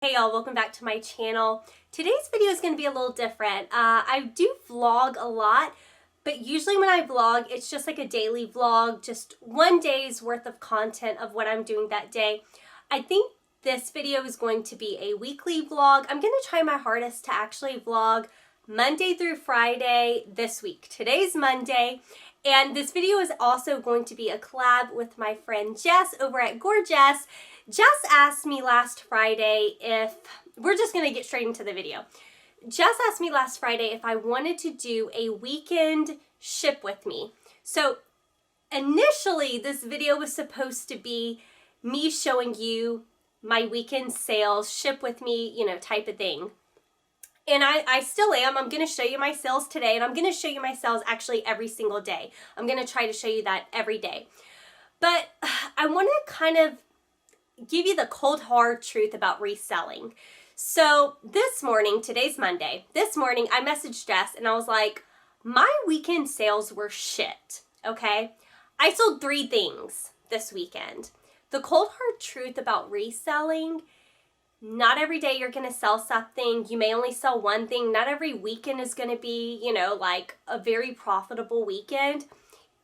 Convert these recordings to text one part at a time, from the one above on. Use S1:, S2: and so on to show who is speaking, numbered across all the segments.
S1: Hey y'all, welcome back to my channel. Today's video is going to be a little different. I do vlog a lot, but usually when I vlog, it's just like a daily vlog, just one day's worth of content of what I'm doing that day. I think this video is going to be a weekly vlog. I'm going to try my hardest to actually vlog Monday through Friday this week. Today's Monday, and this video is also going to be a collab with my friend Jess over at Gorgeous. Jess asked me last Friday if, we're just going to get straight into the video. Jess asked me last Friday if I wanted to do a weekend ship with me. So initially this video was supposed to be me showing you my weekend sales, ship with me, you know, type of thing. And I still am. I'm going to show you my sales today, and I'm going to show you my sales actually every single day. I'm going to try to show you that every day. But I want to kind of give you the cold hard truth about reselling. So this morning, today's Monday, this morning I messaged Jess and I was like, my weekend sales were shit, okay? I sold 3 things this weekend. The cold hard truth about reselling, not every day you're going to sell something. You may only sell one thing. Not every weekend is going to be, you know, like a very profitable weekend.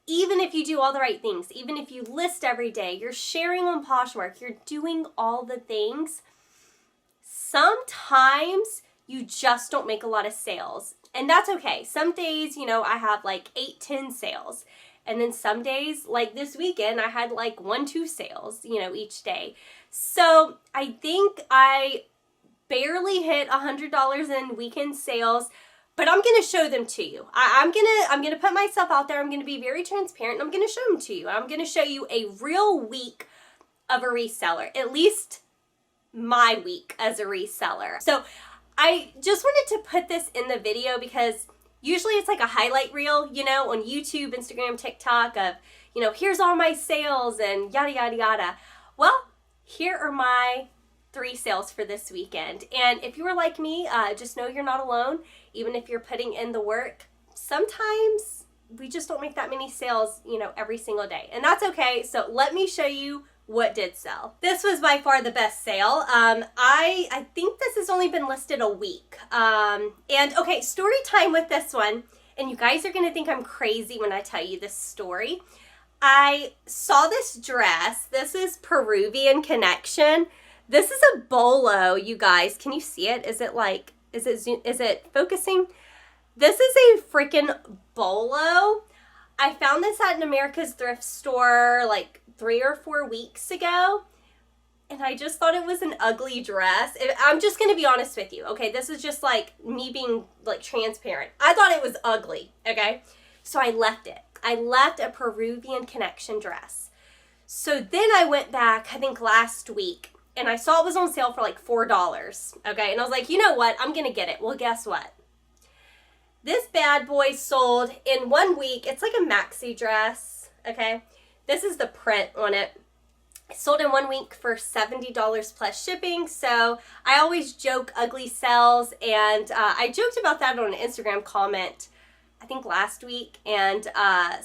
S1: Even if you do all the right things, even if you list every day, you're sharing on Poshmark, you're doing all the things, sometimes you just don't make a lot of sales. And that's okay. Some days, you know, I have like 8, 10 sales. And then some days, like this weekend, I had like 1, 2 sales, you know, each day. So I think I barely hit $100 in weekend sales, but I'm going to show them to you. I'm going to put myself out there. I'm going to be very transparent, and I'm going to show them to you. I'm going to show you a real week of a reseller, at least my week as a reseller. So I just wanted to put this in the video because usually it's like a highlight reel, you know, on YouTube, Instagram, TikTok of, you know, here's all my sales and yada, yada, yada. Well, here are my 3 sales for this weekend. And if you were like me, just know you're not alone. Even if you're putting in the work, sometimes we just don't make that many sales, you know, every single day. And that's okay. So let me show you what did sell. This was by far the best sale. I think this has only been listed a week. And okay, story time with this one. And you guys are going to think I'm crazy when I tell you this story. I saw this dress. This is Peruvian Connection. This is a bolo, you guys. Can you see it? Is it like, is it focusing? This is a freaking bolo. I found this at an America's Thrift Store like 3 or 4 weeks ago. And I just thought it was an ugly dress. I'm just going to be honest with you. Okay, this is just like me being like transparent. I thought it was ugly. Okay, so I left it. I left a Peruvian Connection dress. So then I went back, I think last week, and I saw it was on sale for like $4, okay? And I was like, you know what? I'm going to get it. Well, guess what? This bad boy sold in 1 week. It's like a maxi dress, okay? This is the print on it. It sold in 1 week for $70 plus shipping. So I always joke ugly sells, and I joked about that on an Instagram comment, I think last week, and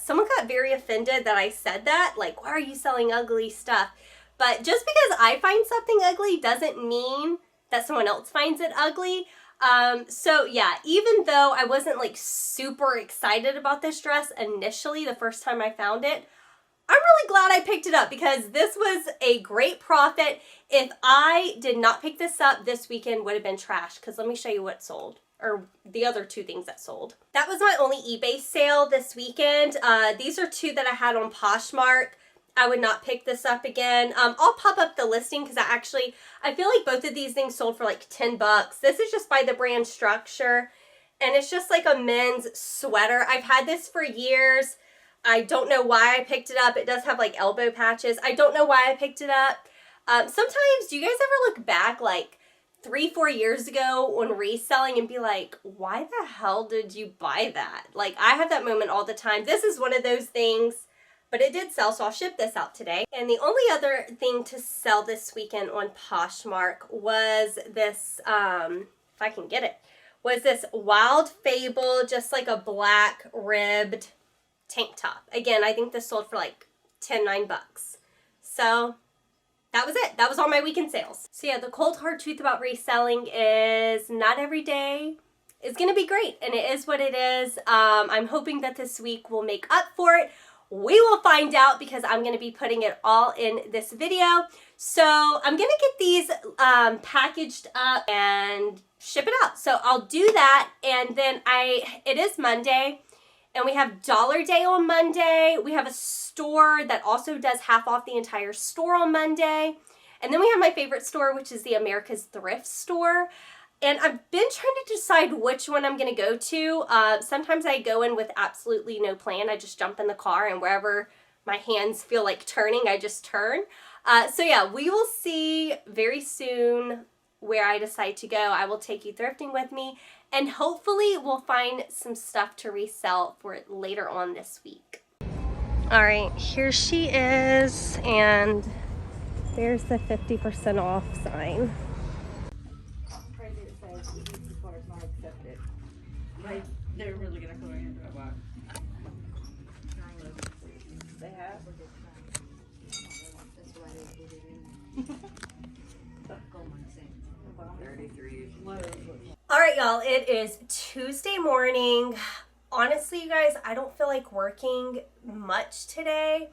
S1: someone got very offended that I said that. Like, why are you selling ugly stuff? But just because I find something ugly doesn't mean that someone else finds it ugly. So yeah, even though I wasn't like super excited about this dress initially the first time I found it, I'm really glad I picked it up because this was a great profit. If I did not pick this up, this weekend would have been trash, because let me show you what sold, or the other 2 things that sold. That was my only eBay sale this weekend. These are 2 that I had on Poshmark. I would not pick this up again. I'll pop up the listing because I feel like both of these things sold for like $10. This is just by the brand Structure, and it's just like a men's sweater. I've had this for years. I don't know why I picked it up. It does have like elbow patches. I don't know why I picked it up. Sometimes, do you guys ever look back like 3, 4 years ago on reselling and be like, why the hell did you buy that? Like, I have that moment all the time. This is one of those things. But it did sell, so I'll ship this out today. And the only other thing to sell this weekend on Poshmark was this, if I can get it, was this Wild Fable, just like a black ribbed tank top. Again, I think this sold for like $9. So that was it. That was all my weekend sales. So yeah, the cold hard truth about reselling is not every day is gonna be great, and it is what it is. I'm hoping that this week will make up for it. We will find out because I'm gonna be putting it all in this video. So I'm gonna get these packaged up and ship it out. So I'll do that, and then it is Monday, and we have Dollar Day on Monday. We have a store that also does half off the entire store on Monday. And then we have my favorite store, which is the America's Thrift Store. And I've been trying to decide which one I'm going to go to. Sometimes I go in with absolutely no plan. I just jump in the car, and wherever my hands feel like turning, I just turn. So yeah, we will see very soon where I decide to go. I will take you thrifting with me, and hopefully we'll find some stuff to resell for later on this week. All right, here she is, and there's the 50% off sign.
S2: Like, they're really gonna go in and what? They have? That's why they put it in. 33.
S1: All right, y'all, it is Tuesday morning. Honestly, you guys, I don't feel like working much today.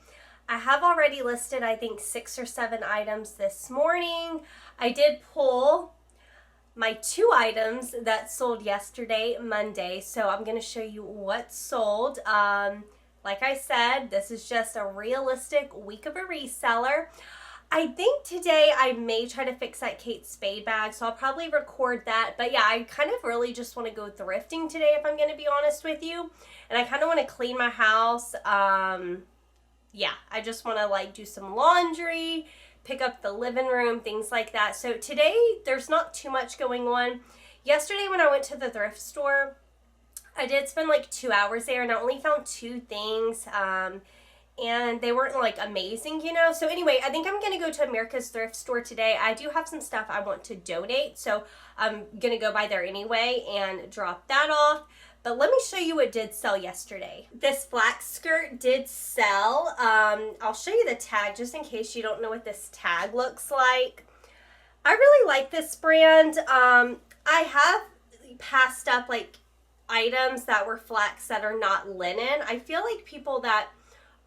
S1: I have already listed, I think, 6 or 7 items this morning. I did pull my 2 items that sold yesterday, Monday, so I'm going to show you what sold. Like I said, this is just a realistic week of a reseller. I think today I may try to fix that Kate Spade bag, so I'll probably record that. But yeah, I kind of really just want to go thrifting today, if I'm going to be honest with you. And I kind of want to clean my house. Yeah, I just want to like do some laundry, pick up the living room, things like that. So today there's not too much going on. Yesterday when I went to the thrift store, I did spend like 2 hours there, and I only found 2 things. And they weren't like amazing, you know. So anyway, I think I'm gonna go to America's Thrift Store today. I do have some stuff I want to donate, so I'm gonna go by there anyway and drop that off. But let me show you what did sell yesterday. This flax skirt did sell. I'll show you the tag just in case you don't know what this tag looks like. I really like this brand. I have passed up like items that were flax that are not linen. I feel like people that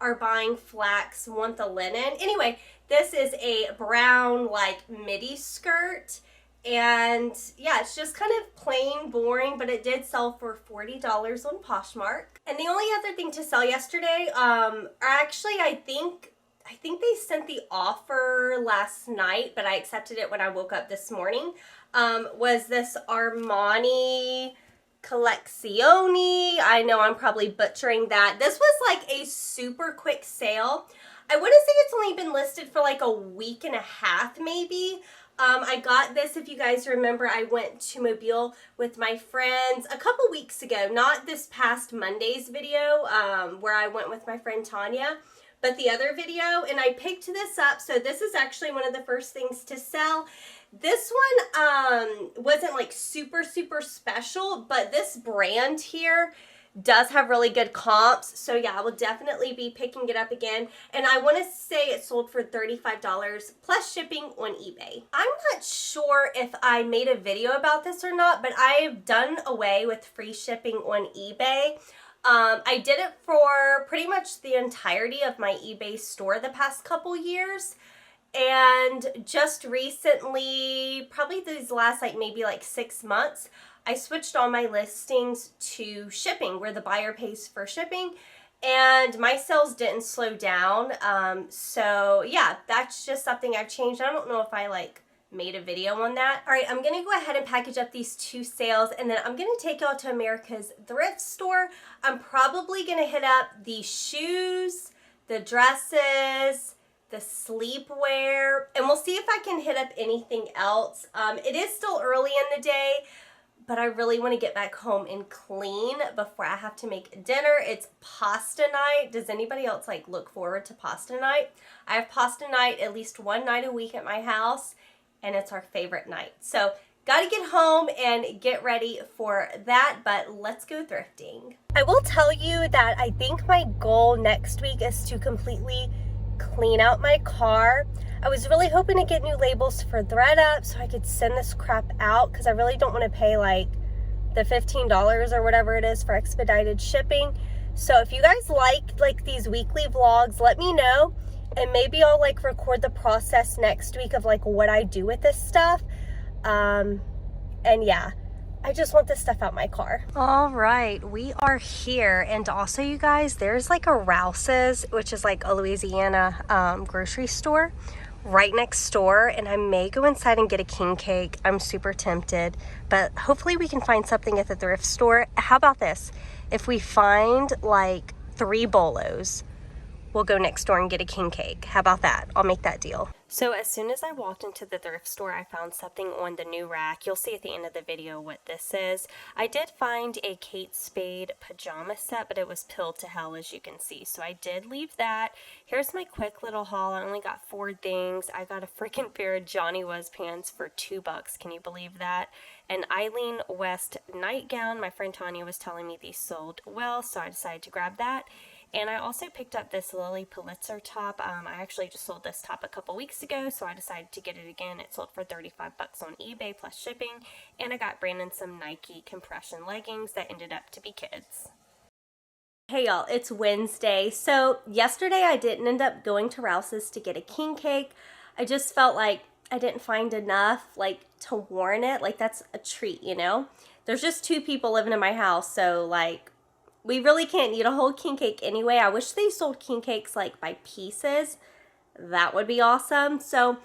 S1: are buying flax want the linen. Anyway, this is a brown like midi skirt, and yeah, it's just kind of plain boring, but it did sell for $40 on POSHMARK. And the only other thing to sell yesterday, actually I think they sent the offer last night, but I accepted it when I woke up this morning, was this Armani Collezione. I know I'm probably butchering that. This was like a super quick sale. I want to say it's only been listed for like a week and a half maybe. I got this, if you guys remember, I went to Mobile with my friends a couple weeks ago. Not this past Monday's video where I went with my friend Tanya, but the other video, and I picked this up. So this is actually one of the first things to sell. This one wasn't like super special, but this brand here does have really good comps. So yeah, I will definitely be picking it up again. And I want to say it sold for $35 plus shipping on eBay. I'm not sure if I made a video about this or not, but I've done away with free shipping on eBay. I did it for pretty much the entirety of my eBay store the past couple years. And just recently, probably these last like maybe like 6 months, I switched all my listings to shipping, where the buyer pays for shipping, and my sales didn't slow down. So yeah, that's just something I've changed. I don't know if I like made a video on that. All right, I'm gonna go ahead and package up these 2 sales, and then I'm gonna take y'all to America's Thrift Store. I'm probably gonna hit up the shoes, the dresses, the sleepwear, and we'll see if I can hit up anything else. It is still early in the day, but I really want to get back home and clean before I have to make dinner. It's pasta night. Does anybody else like look forward to pasta night? I have pasta night at least 1 night a week at my house, and it's our favorite night. So gotta get home and get ready for that, but let's go thrifting. I will tell you that I think my goal next week is to completely clean out my car. I was really hoping to get new labels for ThreadUp so I could send this crap out, because I really don't want to pay like the $15 or whatever it is for expedited shipping. So if you guys like these weekly vlogs, let me know, and maybe I'll like record the process next week of like what I do with this stuff. And yeah, I just want this stuff out my car. All right, we are here. And also, you guys, there's like a Rouse's, which is like a Louisiana grocery store right next door, and I may go inside and get a king cake. I'm super tempted, but hopefully we can find something at the thrift store. How about this? If we find like 3 bolos, we'll go next door and get a king cake. How about that? I'll make that deal. So as soon as I walked into the thrift store, I found something on the new rack. You'll see at the end of the video what this is. I did find a Kate Spade pajama set, but it was pilled to hell, as you can see. So I did leave that. Here's my quick little haul. I only got 4 things. I got a freaking pair of Johnny Was pants for $2. Can you believe that? An Eileen West nightgown. My friend Tanya was telling me these sold well, so I decided to grab that. And I also picked up this Lily Pulitzer top. I actually just sold this top a couple weeks ago, so I decided to get it again. It sold for 35 bucks on eBay plus shipping. And I got Brandon some Nike compression leggings that ended up to be kids. Hey y'all, it's Wednesday. So yesterday I didn't end up going to Rouse's to get a king cake. I just felt like I didn't find enough like to warrant it. Like, that's a treat, you know? There's just 2 people living in my house, so like, we really can't eat a whole king cake anyway. I wish they sold king cakes like by pieces. That would be awesome. So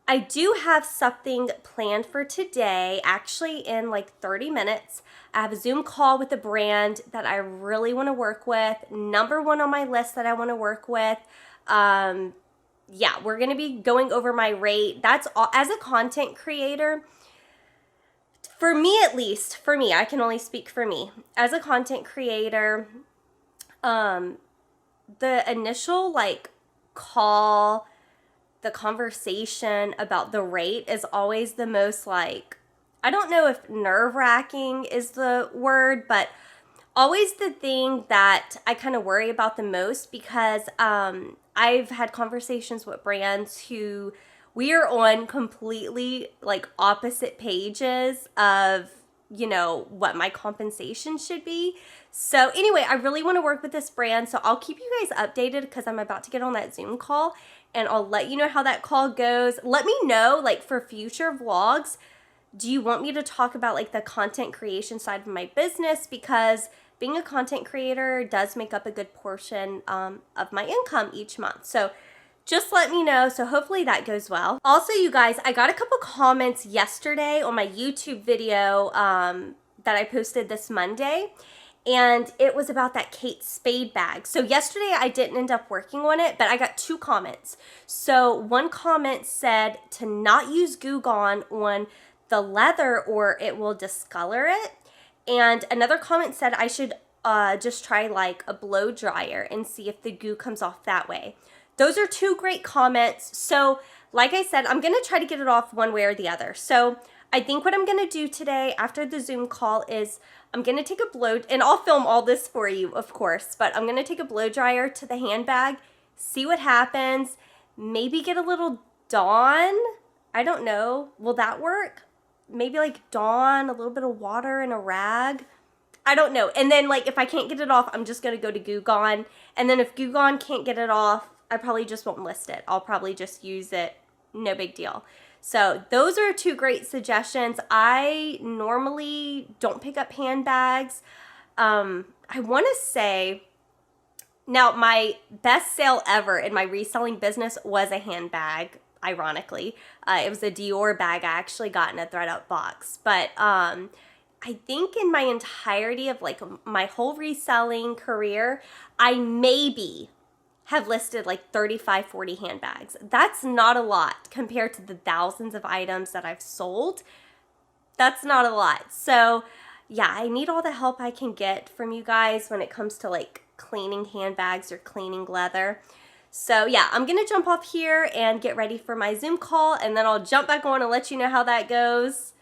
S1: I do have something planned for today, actually in like 30 minutes. I have a Zoom call with a brand that I really want to work with. Number 1 on my list that I want to work with. Yeah, we're going to be going over my rate. That's all. As a content creator, for me at least, for me, I can only speak for me. As a content creator, the initial like call, the conversation about the rate is always the most like, I don't know if nerve-wracking is the word, but always the thing that I kind of worry about the most, because I've had conversations with brands who we are on completely like opposite pages of, you know, what my compensation should be. So anyway, I really want to work with this brand, so I'll keep you guys updated because I'm about to get on that Zoom call, and I'll let you know how that call goes. Let me know, like, for future vlogs, do you want me to talk about like the content creation side of my business? Because being a content creator does make up a good portion of my income each month. So just let me know. So hopefully that goes well. Also, you guys, I got a couple comments yesterday on my YouTube video that I posted this Monday, and it was about that Kate Spade bag. So yesterday I didn't end up working on it, but I got 2 comments. So one comment said to not use Goo Gone on the leather or it will discolor it. And another comment said I should just try like a blow dryer and see if the goo comes off that way. Those are 2 great comments. So like I said, I'm going to try to get it off one way or the other. So I think what I'm going to do today after the Zoom call is I'm going to take a blow, and I'll film all this for you, of course, but I'm going to take a blow dryer to the handbag, see what happens, maybe get a little Dawn. I don't know. Will that work? Maybe like Dawn, a little bit of water and a rag. I don't know. And then like if I can't get it off, I'm just going to go to Goo Gone. And then if Goo Gone can't get it off, I probably just won't list it. I'll probably just use it. No big deal. So those are 2 great suggestions. I normally don't pick up handbags. I want to say, now my best sale ever in my reselling business was a handbag, ironically. It was a Dior bag I actually got in a ThreadUp box. But I think in my entirety of like my whole reselling career, I maybe have listed like 35, 40 handbags. That's not a lot compared to the thousands of items that I've sold. That's not a lot. So yeah, I need all the help I can get from you guys when it comes to like cleaning handbags or cleaning leather. So yeah, I'm gonna jump off here and get ready for my Zoom call, and then I'll jump back on and let you know how that goes.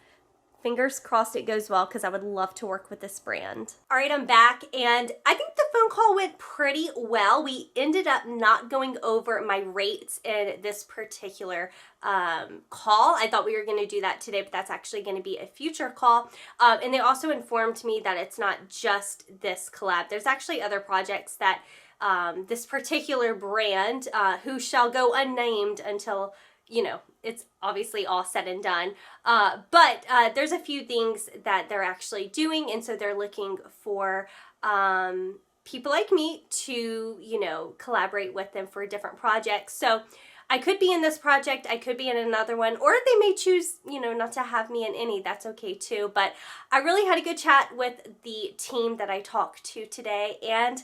S1: Fingers crossed it goes well because I would love to work with this brand. All right, I'm back, and I think the phone call went pretty well. We ended up not going over my rates in this particular call. I thought we were going to do that today, but that's actually going to be a future call. And they also informed me that it's not just this collab. There's actually other projects that this particular brand, who shall go unnamed until, you know, it's obviously all said and done. But there's a few things that they're actually doing, and so they're looking for people like me to, you know, collaborate with them for different projects. So I could be in this project, I could be in another one, or they may choose, you know, not to have me in any. That's okay too. But I really had a good chat with the team that I talked to today, and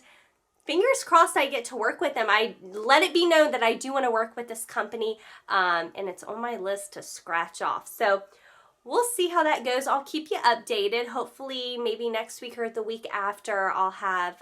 S1: fingers crossed I get to work with them. I let it be known that I do want to work with this company, and it's on my list to scratch off. So we'll see how that goes. I'll keep you updated. Hopefully maybe next week or the week after I'll have,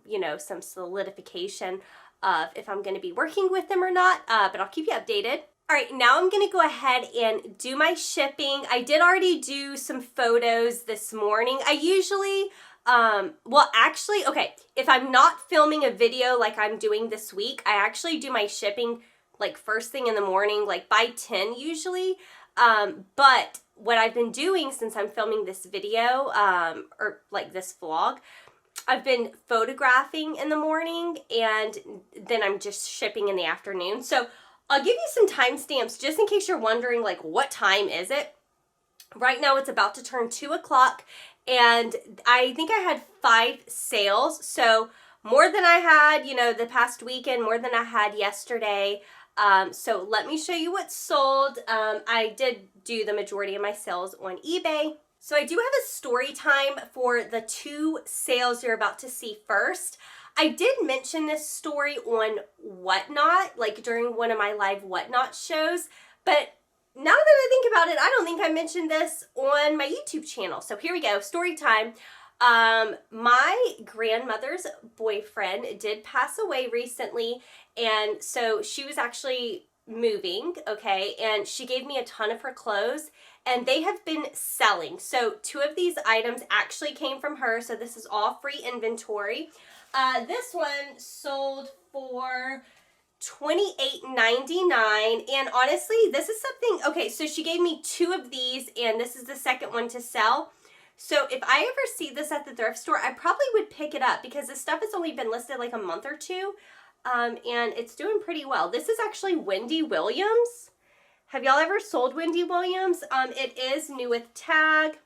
S1: you know, some solidification of if I'm going to be working with them or not, but I'll keep you updated. All right, now I'm going to go ahead and do my shipping. I did already do some photos this morning. I usually... well, actually, okay, if I'm not filming a video like I'm doing this week, I actually do my shipping like first thing in the morning, like by 10 usually. But what I've been doing since I'm filming this video, or like this vlog, I've been photographing in the morning and then I'm just shipping in the afternoon. So I'll give you some timestamps just in case you're wondering, like, what time is it? Right now it's about to turn 2 o'clock. And I think I had 5 sales, so more than I had, you know, the past weekend, more than I had yesterday. So let me show you what's sold. I did do the majority of my sales on eBay. So I do have a story time for the 2 sales you're about to see first. I did mention this story on Whatnot, like during one of my live Whatnot shows, but now that I think about it, I don't think I mentioned this on my YouTube channel. So here we go, story time. My grandmother's boyfriend did pass away recently, and so she was actually moving, okay, and she gave me a ton of her clothes, and they have been selling. So 2 of these items actually came from her, so this is all free inventory. This one sold for $28.99, and honestly, this is something, okay, so she gave me 2 of these, and this is the second one to sell. So if I ever see this at the thrift store, I probably would pick it up because this stuff has only been listed like a month or 2, and it's doing pretty well. This is actually Wendy Williams. Have y'all ever sold Wendy Williams? It is new with tag,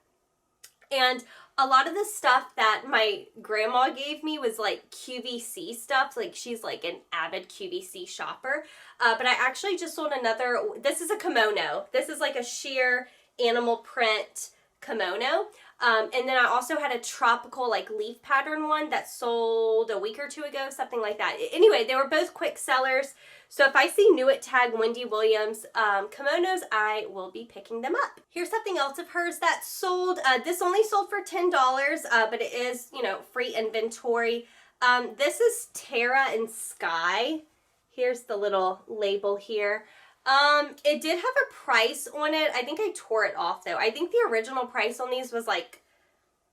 S1: and a lot of the stuff that my grandma gave me was like QVC stuff. Like, she's like an avid QVC shopper. But I actually just sold another, this is a kimono. This is like a sheer animal print kimono. And then I also had a tropical like leaf pattern one that sold a week or 2 ago, something like that. Anyway, they were both quick sellers. So if I see new at tag Wendy Williams kimonos, I will be picking them up. Here's something else of hers that sold. This only sold for $10, but it is, you know, free inventory. This is Tara and Sky. Here's the little label here. It did have a price on it. I think I tore it off though. I think the original price on these was like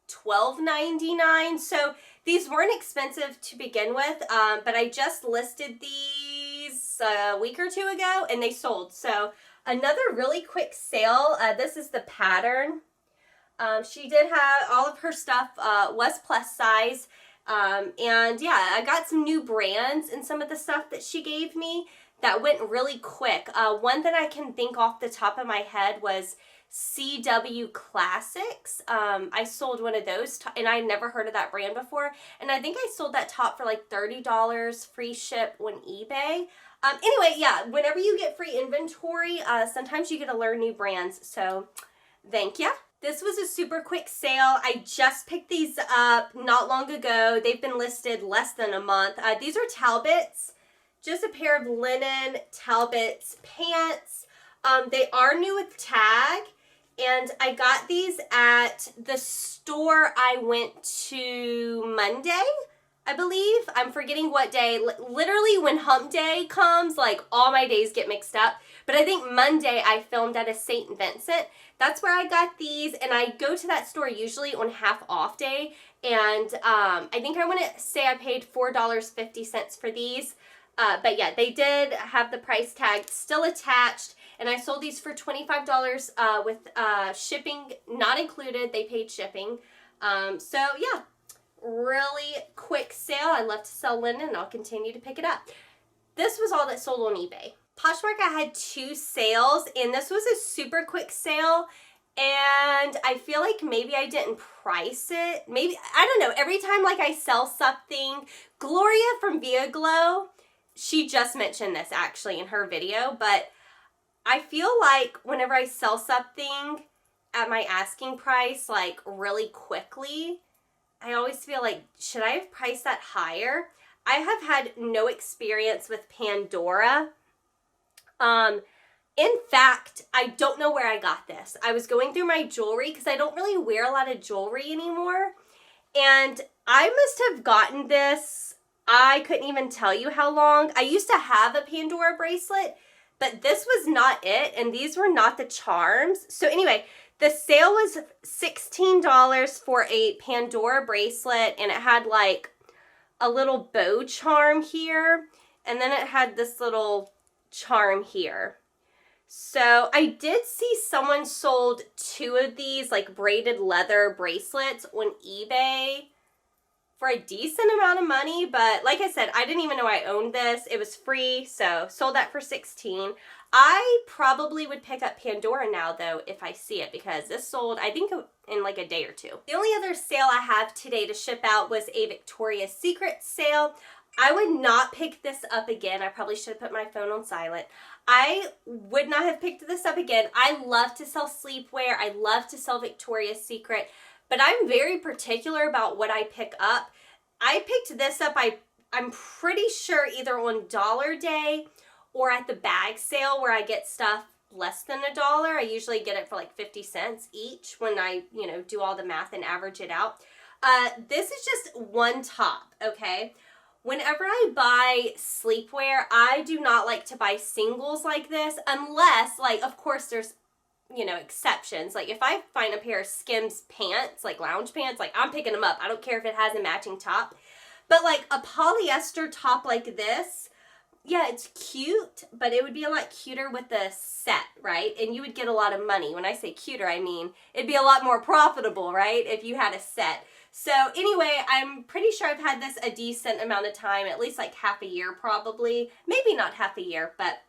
S1: $12.99. So these weren't expensive to begin with, but I just listed these a week or 2 ago and they sold. So another really quick sale. This is the pattern. She did have all of her stuff, was plus size. And yeah, I got some new brands in some of the stuff that she gave me that went really quick. One that I can think off the top of my head was CW Classics. I sold one of those, and I had never heard of that brand before. And I think I sold that top for like $30, free ship on eBay. Anyway, yeah, whenever you get free inventory, sometimes you get to learn new brands. So thank you. This was a super quick sale. I just picked these up not long ago. They've been listed less than a month. These are Talbots. Just a pair of linen Talbots pants. They are new with tag, and I got these at the store I went to Monday. I believe. I'm forgetting what day. Literally when hump day comes, like all my days get mixed up. But I think Monday I filmed at a St. Vincent. That's where I got these, and I go to that store usually on half off day. And I think I want to say I paid $4.50 for these. But yeah, they did have the price tag still attached. And I sold these for $25 with shipping not included. They paid shipping. So yeah. Really quick sale. I love to sell linen and I'll continue to pick it up. This was all that sold on eBay. Poshmark, I had 2 sales and this was a super quick sale, and I feel like maybe I didn't price it. Maybe, I don't know, every time like I sell something, Gloria from Via Glow, she just mentioned this actually in her video, but I feel like whenever I sell something at my asking price, like really quickly, I always feel like, should I have priced that higher? I have had no experience with Pandora. In fact, I don't know where I got this. I was going through my jewelry because I don't really wear a lot of jewelry anymore. And I must have gotten this, I couldn't even tell you how long. I used to have a Pandora bracelet, but this was not it. And these were not the charms. So anyway, the sale was $16 for a Pandora bracelet, and it had like a little bow charm here, and then it had this little charm here. So I did see someone sold 2 of these like braided leather bracelets on eBay for a decent amount of money, but like I said, I didn't even know I owned this. It was free, so sold that for $16. I probably would pick up Pandora now though if I see it, because this sold I think in like a day or 2. The only other sale I have today to ship out was a Victoria's Secret sale. I would not pick this up again. I probably should have put my phone on silent. I would not have picked this up again. I love to sell sleepwear. I love to sell Victoria's Secret, but I'm very particular about what I pick up. I picked this up, I'm pretty sure either on Dollar Day or at the bag sale where I get stuff less than $1. I usually get it for like 50 cents each when I, do all the math and average it out. This is just one top, okay? Whenever I buy sleepwear, I do not like to buy singles like this unless, like, of course there's, exceptions. Like if I find a pair of Skims pants, like lounge pants, like I'm picking them up. I don't care if it has a matching top. But like a polyester top like this, yeah, it's cute, but it would be a lot cuter with a set, right? And you would get a lot of money. When I say cuter, I mean it'd be a lot more profitable, right? If you had a set. So anyway, I'm pretty sure I've had this a decent amount of time, at least like half a year probably. Maybe not half a year, but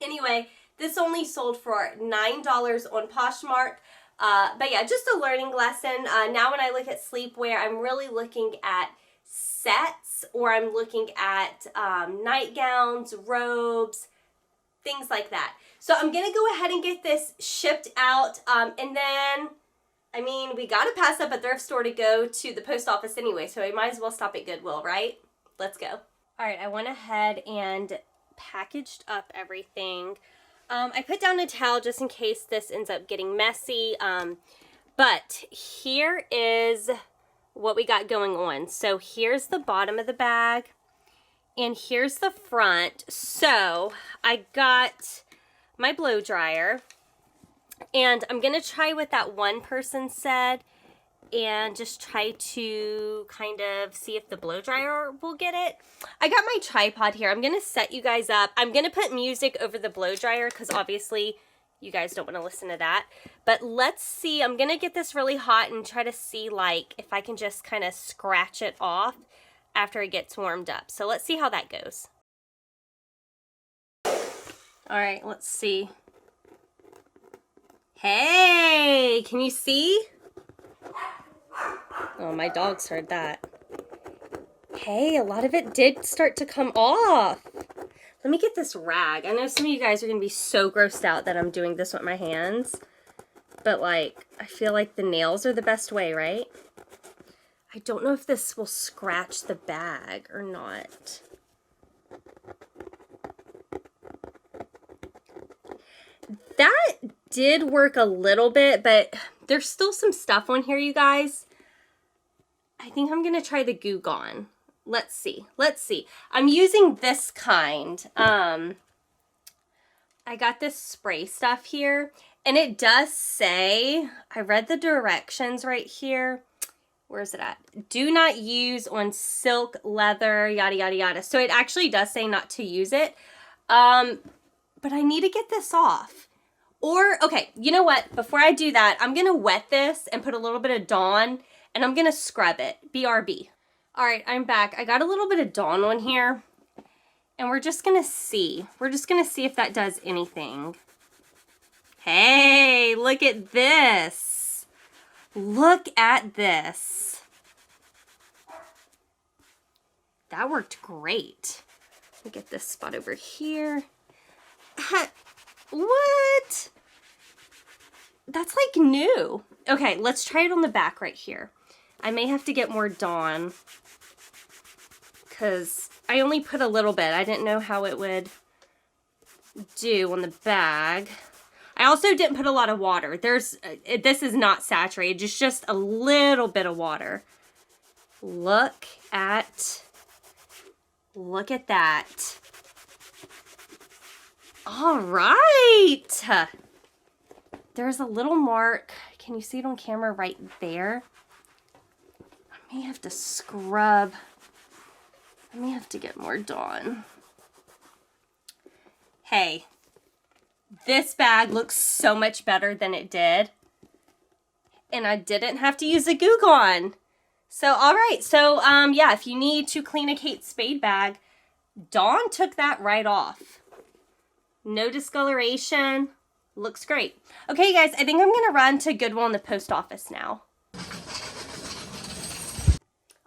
S1: anyway, this only sold for $9 on Poshmark. But yeah, just a learning lesson. Now when I look at sleepwear, I'm really looking at sets, or I'm looking at nightgowns, robes, things like that. So I'm going to go ahead and get this shipped out. And then, I mean, we got to pass up a thrift store to go to the post office anyway, so we might as well stop at Goodwill, right? Let's go. All right, I went ahead and packaged up everything. I put down a towel just in case this ends up getting messy. But here is what we got going on. So here's the bottom of the bag and here's the front. So I got my blow dryer, and I'm going to try what that one person said and just try to kind of see if the blow dryer will get it. I got my tripod here. I'm going to set you guys up. I'm going to put music over the blow dryer because obviously you guys don't want to listen to that. But let's see. I'm going to get this really hot and try to see like if I can just kind of scratch it off after it gets warmed up. So let's see how that goes. All right, let's see. Hey, can you see? Oh, my dogs heard that. Hey, a lot of it did start to come off. Let me get this rag. I know some of you guys are going to be so grossed out that I'm doing this with my hands. But, like, I feel like the nails are the best way, right? I don't know if this will scratch the bag or not. That did work a little bit, but there's still some stuff on here, you guys. I think I'm going to try the Goo Gone. let's see. I'm using this kind. I got this spray stuff here, and it does say, I read the directions right here. Where is it at? Do not use on silk, leather, yada, yada, yada. So it actually does say not to use it. But I need to get this off. Or, okay, you know what? Before I do that, I'm going to wet this and put a little bit of Dawn, and I'm going to scrub it. BRB. All right, I'm back. I got a little bit of Dawn on here, and we're just going to see. We're just going to see if that does anything. Hey, look at this. Look at this. That worked great. Let me get this spot over here. What? That's like new. Okay, let's try it on the back right here. I may have to get more Dawn because I only put a little bit. I didn't know how it would do on the bag. I also didn't put a lot of water. This is not saturated, just a little bit of water. Look at that. All right. There's a little mark. Can you see it on camera right there? I may have to scrub. I may have to get more Dawn. Hey. This bag looks so much better than it did. And I didn't have to use a Goo Gone. So, all right. So, yeah, if you need to clean a Kate Spade bag, Dawn took that right off. No discoloration. Looks great. Okay, guys, I think I'm going to run to Goodwill in the post office now.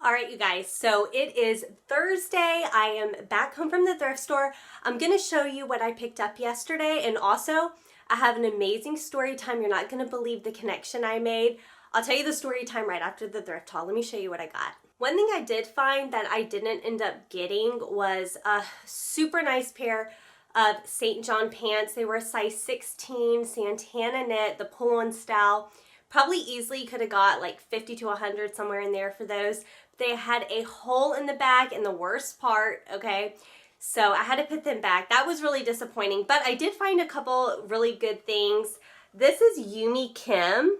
S1: All right, you guys, so it is Thursday. I am back home from the thrift store. I'm going to show you what I picked up yesterday, and also I have an amazing story time. You're not going to believe the connection I made. I'll tell you the story time right after the thrift haul. Let me show you what I got. One thing I did find that I didn't end up getting was a super nice pair of St. John pants. They were a size 16, Santana knit, the pull-on style. Probably easily could have got like 50 to 100 somewhere in there for those. They had a hole in the back in the worst part, okay? So I had to put them back. That was really disappointing, but I did find a couple really good things. This is Yumi Kim,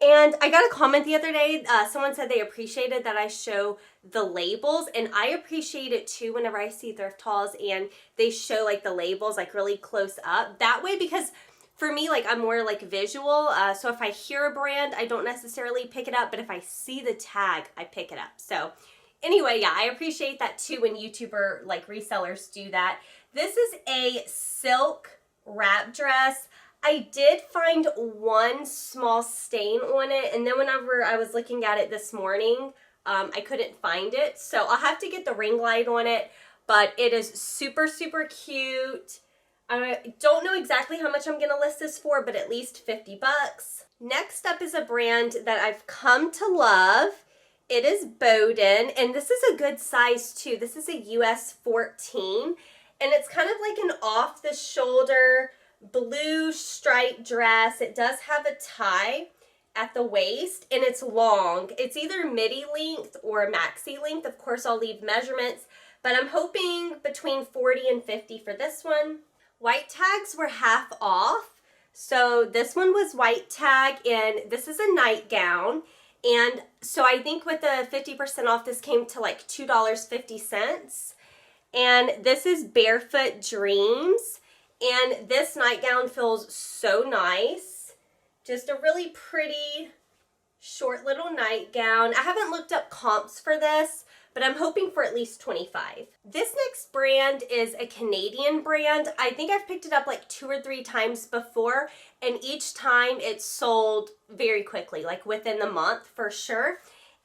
S1: and I got a comment the other day. Someone said they appreciated that I show the labels, and I appreciate it too whenever I see thrift hauls and they show like the labels like really close up. That way, because for me, like I'm more like visual, so if I hear a brand, I don't necessarily pick it up, but if I see the tag, I pick it up. So anyway, yeah, I appreciate that too when YouTuber like resellers do that. This is a silk wrap dress. I did find one small stain on it, and then whenever I was looking at it this morning, I couldn't find it. So I'll have to get the ring light on it, but it is super, super cute. I don't know exactly how much I'm going to list this for, but at least 50 bucks. Next up is a brand that I've come to love. It is Bowden, and this is a good size too. This is a US 14, and it's kind of like an off-the-shoulder blue striped dress. It does have a tie at the waist, and it's long. It's either midi length or maxi length. Of course, I'll leave measurements, but I'm hoping between 40 and 50 for this one. White tags were half off. So this one was white tag, and this is a nightgown. And so I think with the 50% off, this came to like $2.50. And this is Barefoot Dreams. And this nightgown feels so nice. Just a really pretty short little nightgown. I haven't looked up comps for this, but I'm hoping for at least 25. This next brand is a Canadian brand. I think I've picked it up like 2 or 3 times before, and each time it's sold very quickly, like within the month for sure.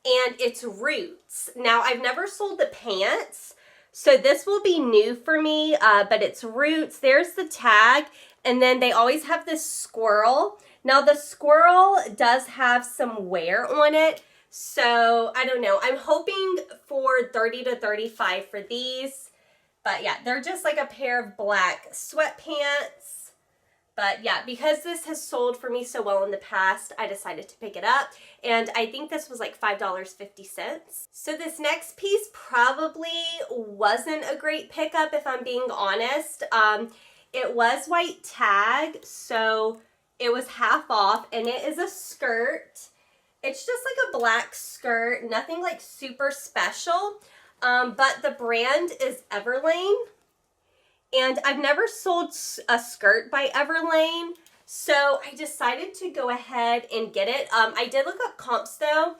S1: And it's Roots. Now, I've never sold the pants, so this will be new for me, but it's Roots. There's the tag, and then they always have this squirrel. Now, the squirrel does have some wear on it, so I don't know. I'm hoping for 30 to 35 for these. But yeah, they're just like a pair of black sweatpants. But yeah, because this has sold for me so well in the past, I decided to pick it up. And I think this was like $5.50. So this next piece probably wasn't a great pickup if I'm being honest. It was white tag, so it was half off, and it is a skirt. It's just like a black skirt, nothing like super special. But the brand is Everlane. And I've never sold a skirt by Everlane, so I decided to go ahead and get it. I did look up comps though,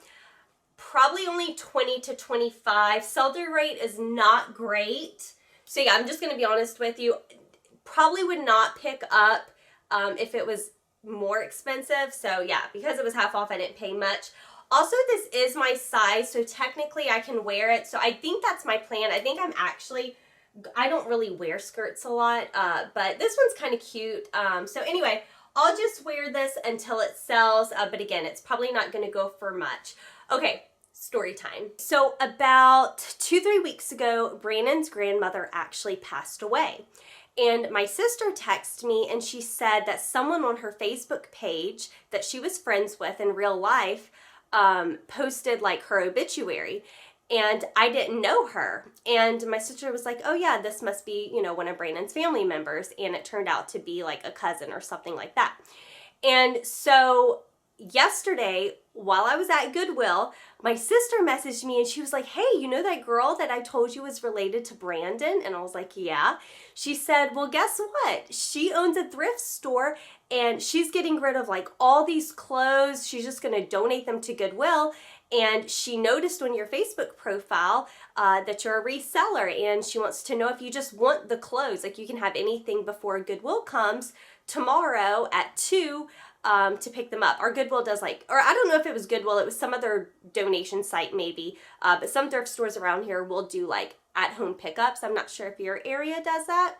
S1: probably only 20 to 25. Sell-through rate is not great. So yeah, I'm just going to be honest with you. Probably would not pick up if it was more expensive. So yeah, because it was half off, I didn't pay much. Also, this is my size, so technically I can wear it. So I think that's my plan. I think I don't really wear skirts a lot, but this one's kind of cute. So anyway, I'll just wear this until it sells, but again, it's probably not going to go for much. Okay, story time. So about 2-3 weeks ago, Brandon's grandmother actually passed away. And my sister texted me and she said that someone on her Facebook page that she was friends with in real life posted like her obituary. And I didn't know her. And my sister was like, oh yeah, this must be, you know, one of Brandon's family members. And it turned out to be like a cousin or something like that. And so yesterday, while I was at Goodwill, my sister messaged me and she was like, hey, you know that girl that I told you was related to Brandon? And I was like, yeah. She said, well, guess what? She owns a thrift store and she's getting rid of like all these clothes. She's just going to donate them to Goodwill. And she noticed on your Facebook profile that you're a reseller, and she wants to know if you just want the clothes. Like, you can have anything before Goodwill comes tomorrow at 2 to pick them up. Our Goodwill does like, or I don't know if it was Goodwill, it was some other donation site maybe, but some thrift stores around here will do like at-home pickups. I'm not sure if your area does that.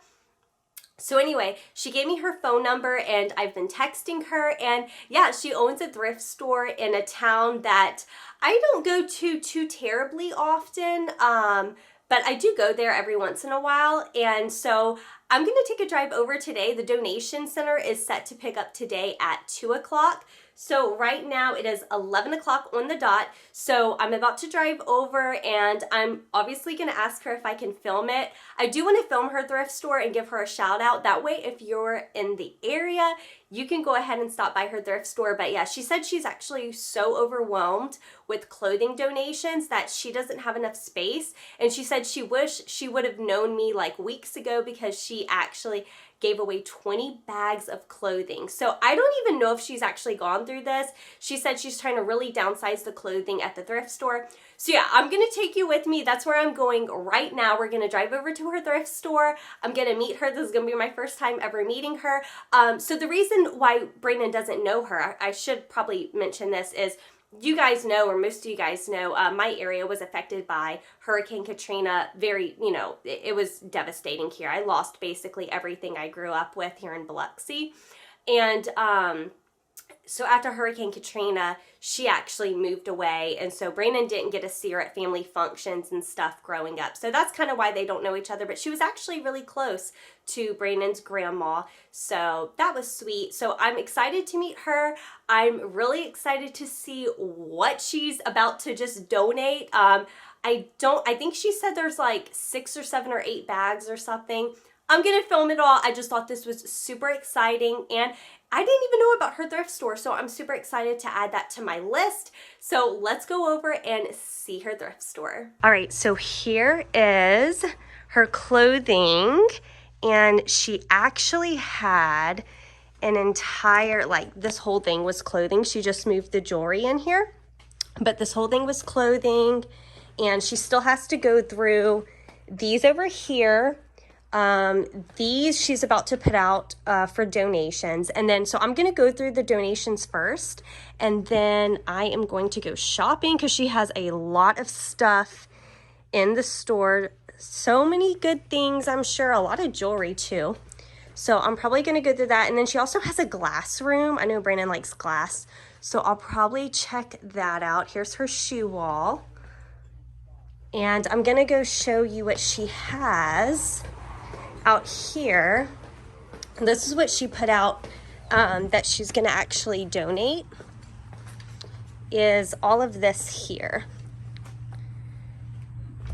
S1: So anyway, she gave me her phone number and I've been texting her, and yeah, she owns a thrift store in a town that I don't go to too terribly often, but I do go there every once in a while. And so I'm going to take a drive over today. The donation center is set to pick up today at 2 o'clock. So right now it is 11 o'clock on the dot. So I'm about to drive over and I'm obviously going to ask her if I can film it. I do want to film her thrift store and give her a shout out. That way, if you're in the area, you can go ahead and stop by her thrift store. But yeah, she said she's actually so overwhelmed with clothing donations that she doesn't have enough space. And she said she wished she would have known me like weeks ago because she actually gave away 20 bags of clothing. So I don't even know if she's actually gone through this. She said she's trying to really downsize the clothing at the thrift store. So yeah, I'm going to take you with me. That's where I'm going right now. We're going to drive over to her thrift store. I'm going to meet her. This is going to be my first time ever meeting her. So the reason why Brandon doesn't know her, I should probably mention this, is you guys know, or most of you guys know, my area was affected by Hurricane Katrina. Very, you know, it was devastating here. I lost basically everything I grew up with here in Biloxi. And so after Hurricane Katrina, she actually moved away. And so Brandon didn't get to see her at family functions and stuff growing up. So that's kind of why they don't know each other. But she was actually really close to Brandon's grandma. So that was sweet. So I'm excited to meet her. I'm really excited to see what she's about to just donate. I think she said there's like 6 or 7 or 8 bags or something. I'm going to film it all. I just thought this was super exciting, and I didn't even know about her thrift store, so I'm super excited to add that to my list. So let's go over and see her thrift store. All right, so here is her clothing, and she actually had an entire, like, this whole thing was clothing. She just moved the jewelry in here, but this whole thing was clothing, and she still has to go through these over here. These she's about to put out for donations, and then so I'm gonna go through the donations first, and then I am going to go shopping because she has a lot of stuff in the store. So many good things, I'm sure, a lot of jewelry too. So I'm probably gonna go through that, and then she also has a glass room. I know Brandon likes glass, so I'll probably check that out. Here's her shoe wall, and I'm gonna go show you what she has out here. This is what she put out that she's gonna actually donate, is all of this here.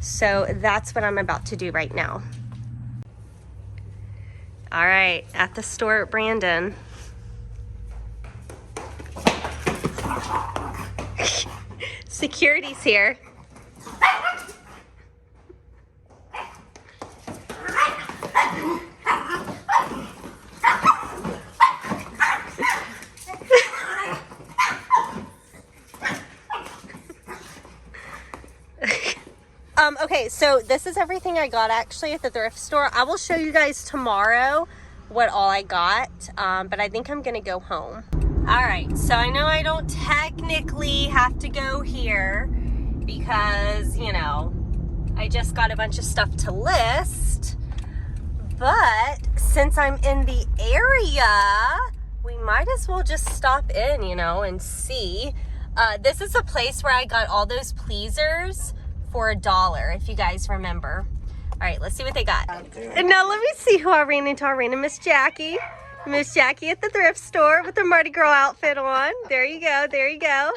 S1: So that's what I'm about to do right now. All right, at the store at Brandon. Security's here. Okay, so this is everything I got actually at the thrift store. I will show you guys tomorrow what all I got, but I think I'm gonna go home. All right, so I know I don't technically have to go here because, you know, I just got a bunch of stuff to list, but since I'm in the area, we might as well just stop in, you know, and see. This is a place where I got all those pleasers for $1, if you guys remember. All right, let's see what they got. And now let me see who I ran into. I ran into Miss Jackie. Miss Jackie at the thrift store with her Mardi Gras outfit on. There you go, there you go.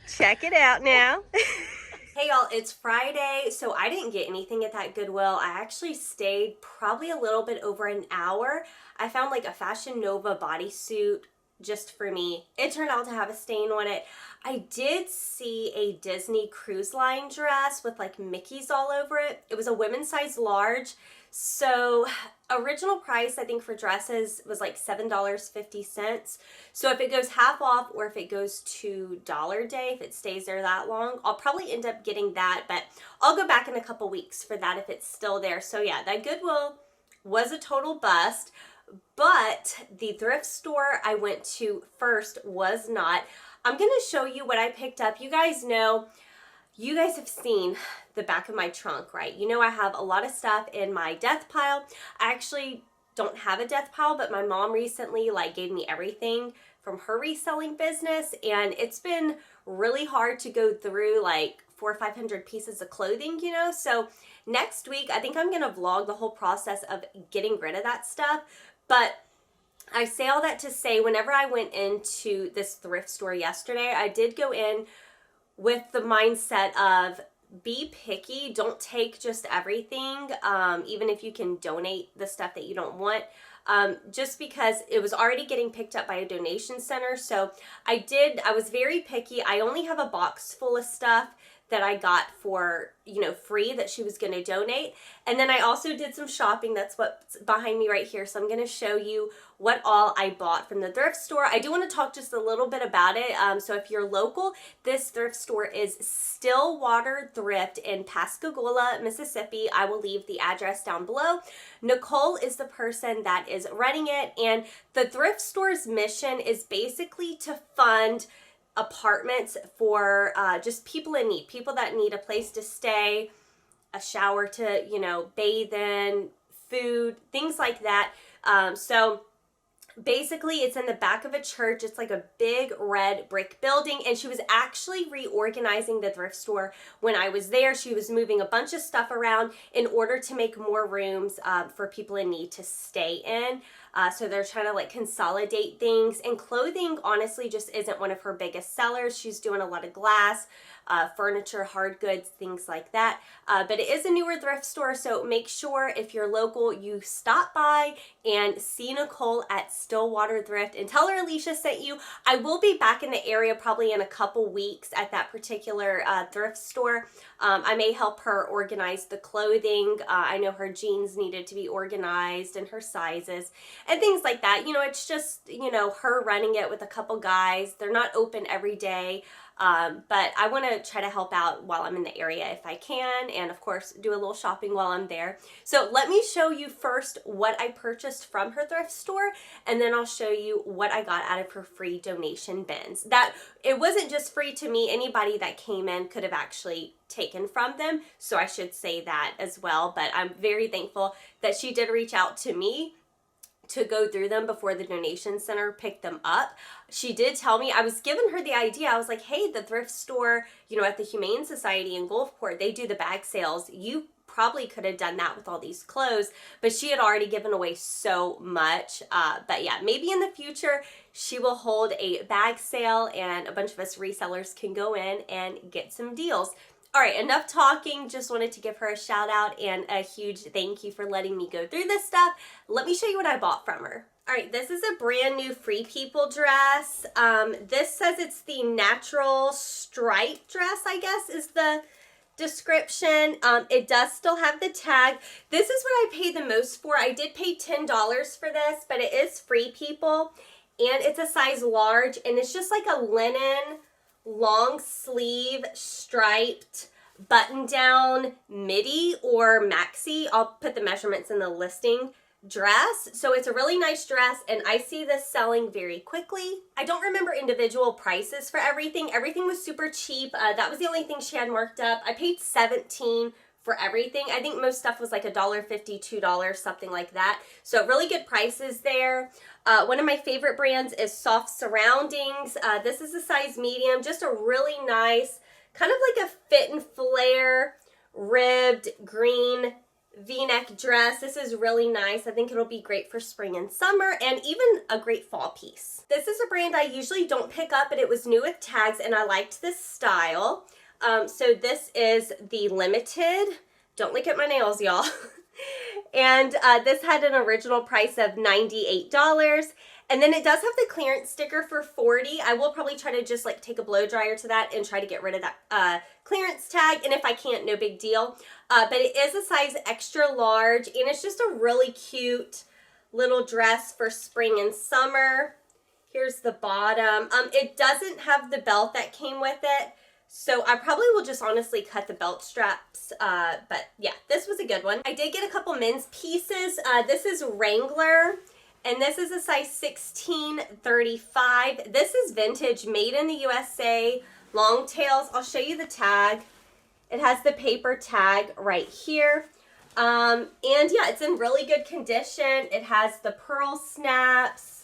S1: Check it out now. Hey y'all, it's Friday, so I didn't get anything at that Goodwill. I actually stayed probably a little bit over an hour. I found like a Fashion Nova bodysuit just for me. It turned out to have a stain on it. I did see a Disney Cruise Line dress with like Mickeys all over it. It was a women's size large. So original price I think for dresses was like $7.50. So if it goes half off or if it goes to Dollar Day, if it stays there that long, I'll probably end up getting that, but I'll go back in a couple weeks for that if it's still there. So yeah, that Goodwill was a total bust. But the thrift store I went to first was not. I'm going to show you what I picked up. You guys know, you guys have seen the back of my trunk, right? You know I have a lot of stuff in my death pile. I actually don't have a death pile, but my mom recently like gave me everything from her reselling business, and it's been really hard to go through like 400 or 500 pieces of clothing, you know? So next week, I think I'm going to vlog the whole process of getting rid of that stuff. But I say all that to say, whenever I went into this thrift store yesterday, I did go in with the mindset of be picky. Don't take just everything, even if you can donate the stuff that you don't want. Just because it was already getting picked up by a donation center. So I was very picky. I only have a box full of stuff that I got for, you know, free that she was going to donate. And then I also did some shopping. That's what's behind me right here. So I'm going to show you what all I bought from the thrift store. I do want to talk just a little bit about it. So if you're local, this thrift store is Stillwater Thrift in Pascagoula, Mississippi. I will leave the address down below. Nicole is the person that is running it. And the thrift store's mission is basically to fund apartments for just people in need, people that need a place to stay, a shower to, you know, bathe in, food, things like that. So basically it's in the back of a church. It's like a big red brick building, and she was actually reorganizing the thrift store when I was there. She was moving a bunch of stuff around in order to make more rooms for people in need to stay in. So they're trying to like consolidate things, and clothing honestly just isn't one of her biggest sellers. She's doing a lot of glass, furniture, hard goods, things like that. But it is a newer thrift store, so make sure if you're local, you stop by and see Nicole at Stillwater Thrift and tell her Alicia sent you. I will be back in the area probably in a couple weeks at that particular thrift store. I may help her organize the clothing. I know her jeans needed to be organized and her sizes and things like that. You know, it's just, you know, her running it with a couple guys. They're not open every day. But I want to try to help out while I'm in the area if I can, and of course do a little shopping while I'm there. So let me show you first what I purchased from her thrift store, and then I'll show you what I got out of her free donation bins. That it wasn't just free to me, anybody that came in could have actually taken from them, so I should say that as well. But I'm very thankful that she did reach out to me to go through them before the donation center picked them up. She did tell me, I was giving her the idea, I was like, hey, the thrift store, you know, at the Humane Society in Gulfport, they do the bag sales. You probably could have done that with all these clothes, but she had already given away so much. But yeah, maybe in the future she will hold a bag sale and a bunch of us resellers can go in and get some deals. All right, enough talking. Just wanted to give her a shout out and a huge thank you for letting me go through this stuff. Let me show you what I bought from her. All right, this is a brand new Free People dress. This says it's the natural stripe dress, I guess is the description. It does still have the tag. This is what I paid the most for. I did pay $10 for this, but it is Free People and it's a size large and it's just like a linen long sleeve striped button down midi or maxi. I'll put the measurements in the listing dress. So it's a really nice dress and I see this selling very quickly. I don't remember individual prices for everything. Everything was super cheap. That was the only thing she had marked up. I paid $17 for everything. I think most stuff was like $1.50, $2, something like that. So really good prices there. One of my favorite brands is Soft Surroundings. This is a size medium, just a really nice, kind of like a fit and flare, ribbed green V-neck dress. This is really nice. I think it'll be great for spring and summer and even a great fall piece. This is a brand I usually don't pick up, but it was new with tags and I liked this style. So this is the limited. Don't look at my nails, y'all. And this had an original price of $98. And then it does have the clearance sticker for $40. I will probably try to just like take a blow dryer to that and try to get rid of that clearance tag. And if I can't, no big deal. But it is a size extra large and it's just a really cute little dress for spring and summer. Here's the bottom. It doesn't have the belt that came with it. So I probably will just honestly cut the belt straps, but yeah, this was a good one. I did get a couple men's pieces. This is Wrangler, and this is a size 16-35. This is vintage, made in the USA, long tails. I'll show you the tag. It has the paper tag right here. And yeah, it's in really good condition. It has the pearl snaps.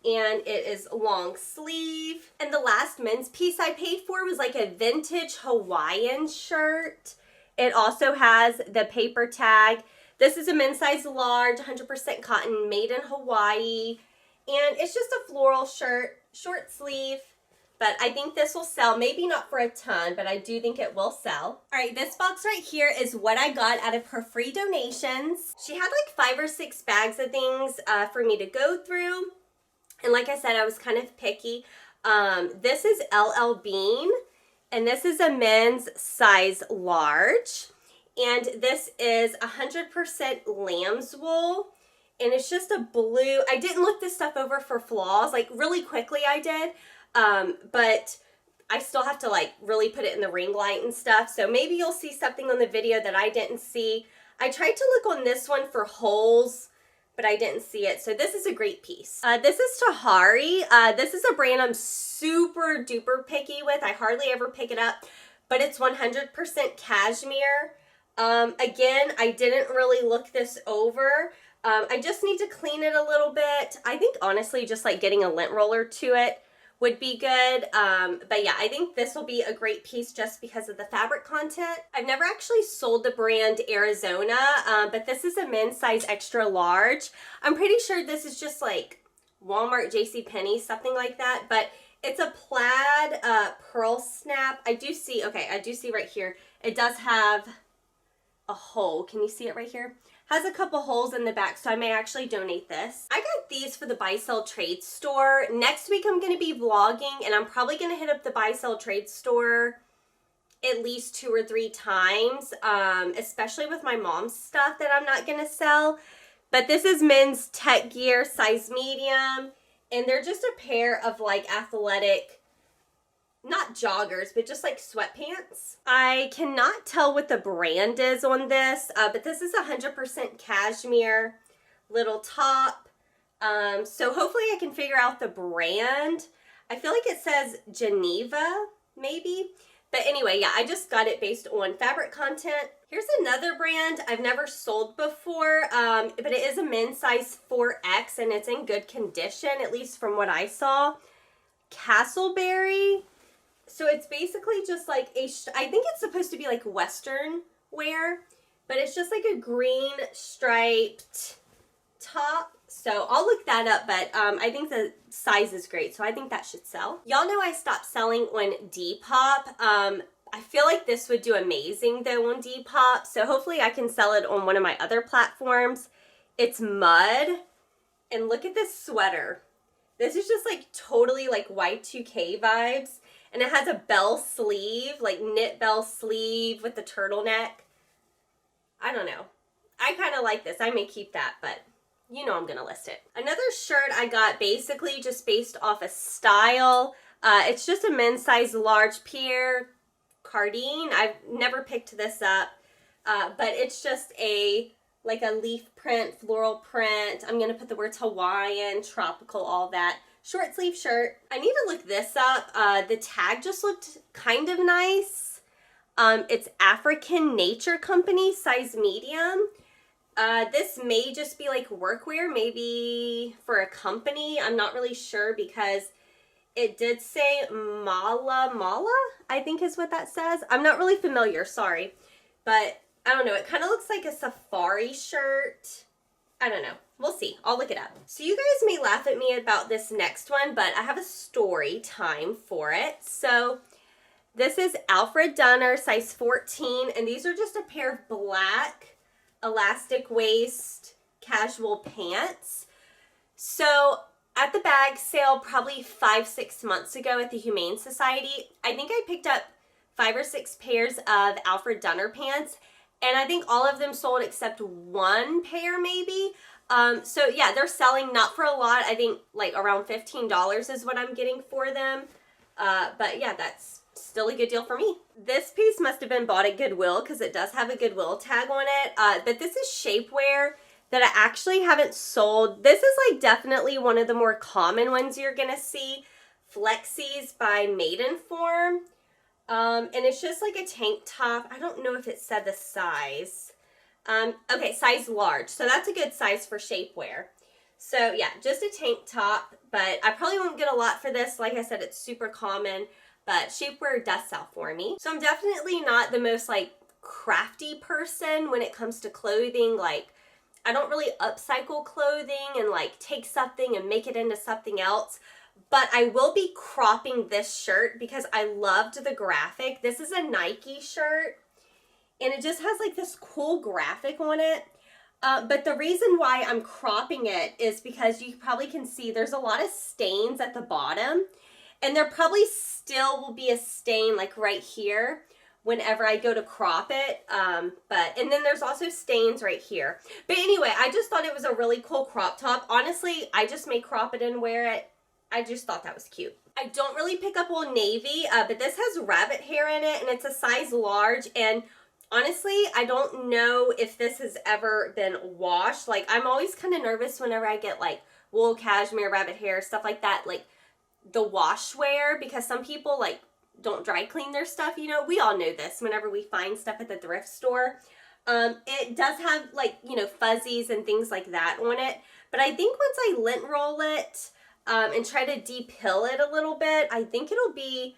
S1: And it is long sleeve. And the last men's piece I paid for was like a vintage Hawaiian shirt. It also has the paper tag. This is a men's size large, 100% cotton, made in Hawaii. And it's just a floral shirt, short sleeve. But I think this will sell, maybe not for a ton, but I do think it will sell. All right, this box right here is what I got out of her free donations. She had like 5 or 6 bags of things for me to go through. And like I said, I was kind of picky. This is LL Bean, and this is a men's size large. And this is 100% lamb's wool, and it's just a blue. I didn't look this stuff over for flaws, like really quickly I did, but I still have to like really put it in the ring light and stuff. So maybe you'll see something on the video that I didn't see. I tried to look on this one for holes, but I didn't see it. So this is a great piece. This is Tahari. This is a brand I'm super duper picky with. I hardly ever pick it up, but it's 100% cashmere. Again, I didn't really look this over. I just need to clean it a little bit. I think honestly, just like getting a lint roller to it would be good. But yeah, I think this will be a great piece just because of the fabric content. I've never actually sold the brand Arizona, but this is a men's size extra large. I'm pretty sure this is just like Walmart, JCPenney, something like that, but it's a plaid pearl snap. I do see right here, it does have a hole. Can you see it right here? Has a couple holes in the back, so I may actually donate this. I got these for the Buy Sell Trade store. Next week I'm going to be vlogging, and I'm probably going to hit up the Buy Sell Trade store at least 2 or 3 times, especially with my mom's stuff that I'm not going to sell. But this is men's tech gear, size medium, and they're just a pair of like athletic, not joggers, but just like sweatpants. I cannot tell what the brand is on this, but this is 100% cashmere little top. So hopefully I can figure out the brand. I feel like it says Geneva, maybe. But anyway, yeah, I just got it based on fabric content. Here's another brand I've never sold before, but it is a men's size 4X, and it's in good condition, at least from what I saw. Castleberry. So it's basically just like I think it's supposed to be like Western wear. but it's just like a green striped top. So I'll look that up, but I think the size is great, so I think that should sell. Y'all know I stopped selling on Depop. I feel like this would do amazing though on Depop, so hopefully I can sell it on one of my other platforms. It's mud, and look at this sweater. This is just like totally like Y2K vibes, and it has a bell sleeve, like knit bell sleeve with the turtleneck. I don't know. I kind of like this. I may keep that, but you know I'm gonna list it. Another shirt I got basically just based off a style. It's just a men's size large Pierre Cardin. I've never picked this up, but it's just like a leaf print, floral print. I'm gonna put the words Hawaiian, tropical, all that. Short sleeve shirt. I need to look this up. The tag just looked kind of nice. It's African Nature Company, size medium. This may just be like workwear, maybe for a company. I'm not really sure because it did say Mala, I think is what that says. I'm not really familiar, sorry. But I don't know, it kind of looks like a safari shirt. I don't know. We'll see. I'll look it up. So you guys may laugh at me about this next one, but I have a story time for it. So this is Alfred Dunner, size 14, and these are just a pair of black elastic waist casual pants. So at the bag sale probably 5-6 months ago at the Humane Society, I think I picked up 5 or 6 pairs of Alfred Dunner pants, and I think all of them sold except one pair maybe. So yeah, they're selling not for a lot. I think like around $15 is what I'm getting for them. But yeah, that's still a good deal for me. This piece must have been bought at Goodwill because it does have a Goodwill tag on it. But this is shapewear that I actually haven't sold. This is like definitely one of the more common ones you're gonna see. Flexies by Maidenform. And it's just like a tank top. I don't know if it said the size. Okay, size large. So that's a good size for shapewear. So yeah, just a tank top, but I probably won't get a lot for this. Like I said, it's super common, but shapewear does sell for me. So I'm definitely not the most like crafty person when it comes to clothing. Like I don't really upcycle clothing and like take something and make it into something else. But I will be cropping this shirt because I loved the graphic. This is a Nike shirt and it just has like this cool graphic on it. But the reason why I'm cropping it is because you probably can see there's a lot of stains at the bottom, and there probably still will be a stain like right here whenever I go to crop it. And then there's also stains right here. But anyway, I just thought it was a really cool crop top. Honestly, I just may crop it and wear it. I just thought that was cute. I don't really pick up Old Navy, but this has rabbit hair in it and it's a size large, and honestly, I don't know if this has ever been washed. Like, I'm always kind of nervous whenever I get, like, wool, cashmere, rabbit hair, stuff like that. Like, the washwear, because some people, like, don't dry clean their stuff, you know. We all know this whenever we find stuff at the thrift store. It does have, like, you know, fuzzies and things like that on it. But I think once I lint roll it and try to depill it a little bit, I think it'll be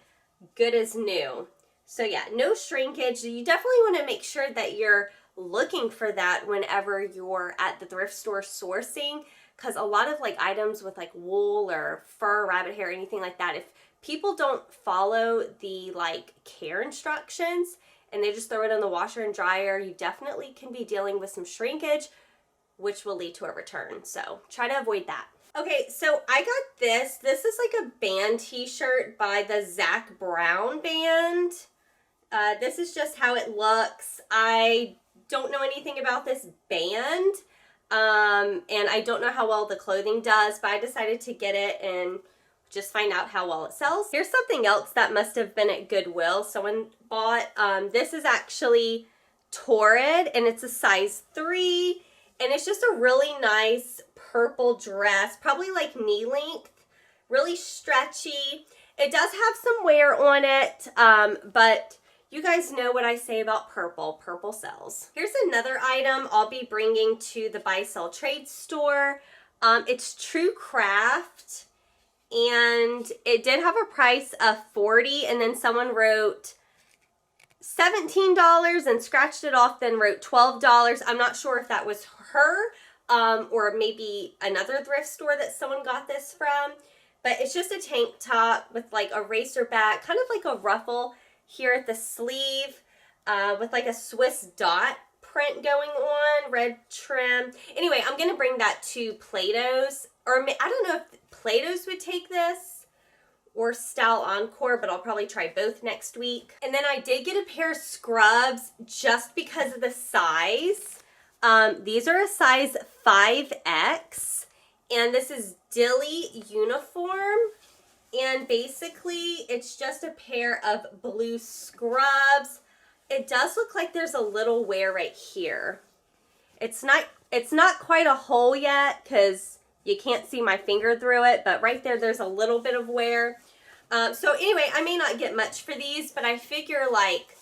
S1: good as new. So yeah, no shrinkage. You definitely want to make sure that you're looking for that whenever you're at the thrift store sourcing, because a lot of like items with like wool or fur, rabbit hair, anything like that, if people don't follow the like care instructions and they just throw it in the washer and dryer, you definitely can be dealing with some shrinkage, which will lead to a return. So try to avoid that. Okay, so I got this. This is like a band t-shirt by the Zac Brown band. This is just how it looks. I don't know anything about this band, and I don't know how well the clothing does, but I decided to get it and just find out how well it sells. Here's something else that must have been at Goodwill someone bought. This is actually Torrid, and it's a size 3, and it's just a really nice purple dress, probably like knee length, really stretchy. It does have some wear on it, but you guys know what I say about purple. Purple sells. Here's another item I'll be bringing to the Buy Sell Trade store. It's True Craft, and it did have a price of $40, and then someone wrote $17 and scratched it off, then wrote $12. I'm not sure if that was her or maybe another thrift store that someone got this from. But it's just a tank top with like a racer back, kind of like a ruffle here at the sleeve with like a Swiss dot print going on, red trim. Anyway, I'm going to bring that to Plato's, or I don't know if Plato's would take this or Style Encore, but I'll probably try both next week. And then I did get a pair of scrubs just because of the size. These are a size 5X, and this is Dilly Uniform. And basically, it's just a pair of blue scrubs. It does look like there's a little wear right here. It's not quite a hole yet because you can't see my finger through it, but right there's a little bit of wear. So anyway, I may not get much for these, but I figure like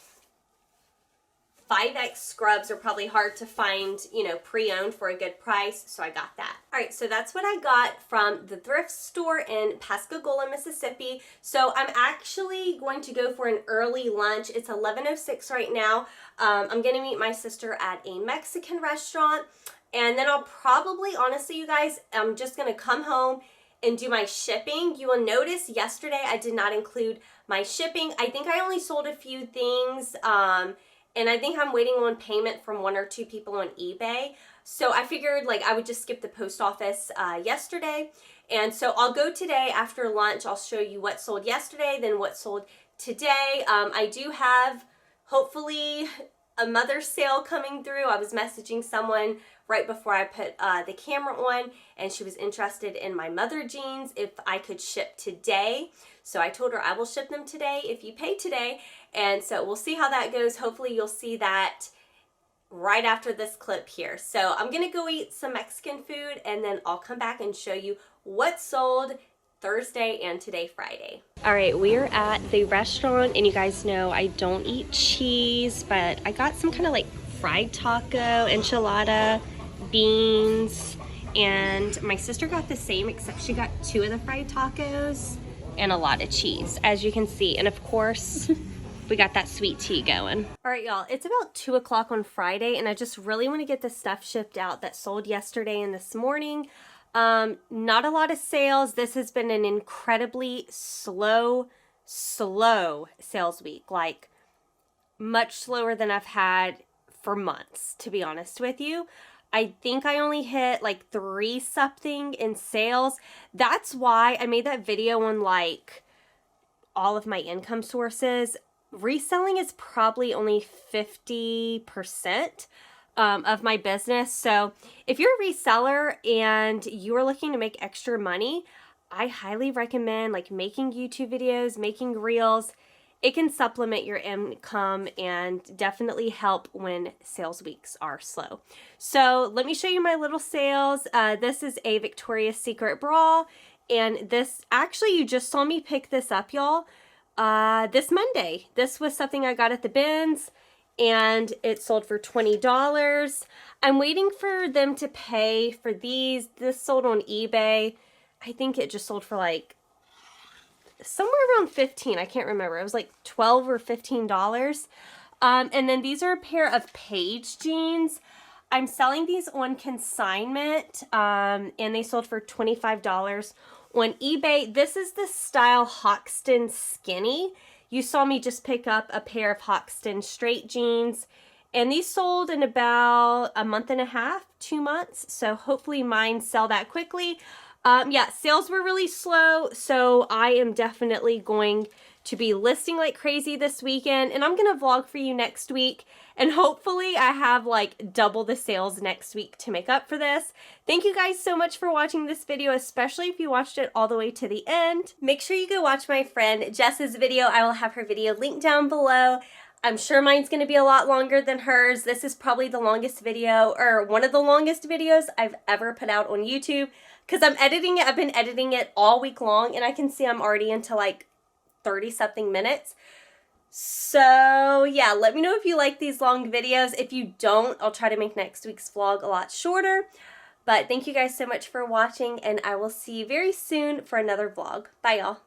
S1: 5X scrubs are probably hard to find, you know, pre-owned for a good price, so I got that. All right, so that's what I got from the thrift store in Pascagoula, Mississippi. So I'm actually going to go for an early lunch. It's 11:06 right now. I'm gonna meet my sister at a Mexican restaurant, and then I'll probably, honestly, you guys, I'm just gonna come home and do my shipping. You will notice yesterday I did not include my shipping. I think I only sold a few things, and I think I'm waiting on payment from 1 or 2 people on eBay. So I figured like I would just skip the post office yesterday. And so I'll go today after lunch. I'll show you what sold yesterday, then what sold today. I do have, hopefully, a Mother's sale coming through. I was messaging someone right before I put the camera on, and she was interested in my mother jeans if I could ship today. So I told her I will ship them today if you pay today. And so we'll see how that goes. Hopefully you'll see that right after this clip here. So I'm gonna go eat some Mexican food, and then I'll come back and show you what sold Thursday and today, Friday. All right, we're at the restaurant, and you guys know I don't eat cheese, but I got some kind of like fried taco, enchilada, beans, and my sister got the same, except she got 2 of the fried tacos and a lot of cheese, as you can see. And of course, we got that sweet tea going. All right, y'all, it's about 2 o'clock on Friday, and I just really want to get the stuff shipped out that sold yesterday and this morning. Not a lot of sales. This has been an incredibly slow sales week, like much slower than I've had for months, to be honest with you. I think I only hit like 3 something in sales. That's why I made that video on like all of my income sources. Reselling is probably only 50% of my business. So if you're a reseller and you are looking to make extra money, I highly recommend like making YouTube videos, making reels. It can supplement your income and definitely help when sales weeks are slow. So let me show you my little sales. This is a Victoria's Secret bra, and this, actually you just saw me pick this up, y'all, this Monday. This was something I got at the bins, and it sold for $20. I'm waiting for them to pay for these. This sold on eBay. I think it just sold for like somewhere around 15. I can't remember. It was like $12 or $15. And then these are a pair of Paige jeans. I'm selling these on consignment, and they sold for $25 on eBay. This is the style Hoxton Skinny. You saw me just pick up a pair of Hoxton straight jeans, and these sold in about a month and a half, 2 months. So hopefully mine sell that quickly. Yeah, sales were really slow, so I am definitely going to be listing like crazy this weekend, and I'm going to vlog for you next week, and hopefully I have like double the sales next week to make up for this. Thank you guys so much for watching this video, especially if you watched it all the way to the end. Make sure you go watch my friend Jess's video. I will have her video linked down below. I'm sure mine's going to be a lot longer than hers. This is probably the longest video, or one of the longest videos I've ever put out on YouTube, because I'm editing it. I've been editing it all week long, and I can see I'm already into like 30 something minutes. So yeah, let me know if you like these long videos. If you don't, I'll try to make next week's vlog a lot shorter. But thank you guys so much for watching, and I will see you very soon for another vlog. Bye, y'all.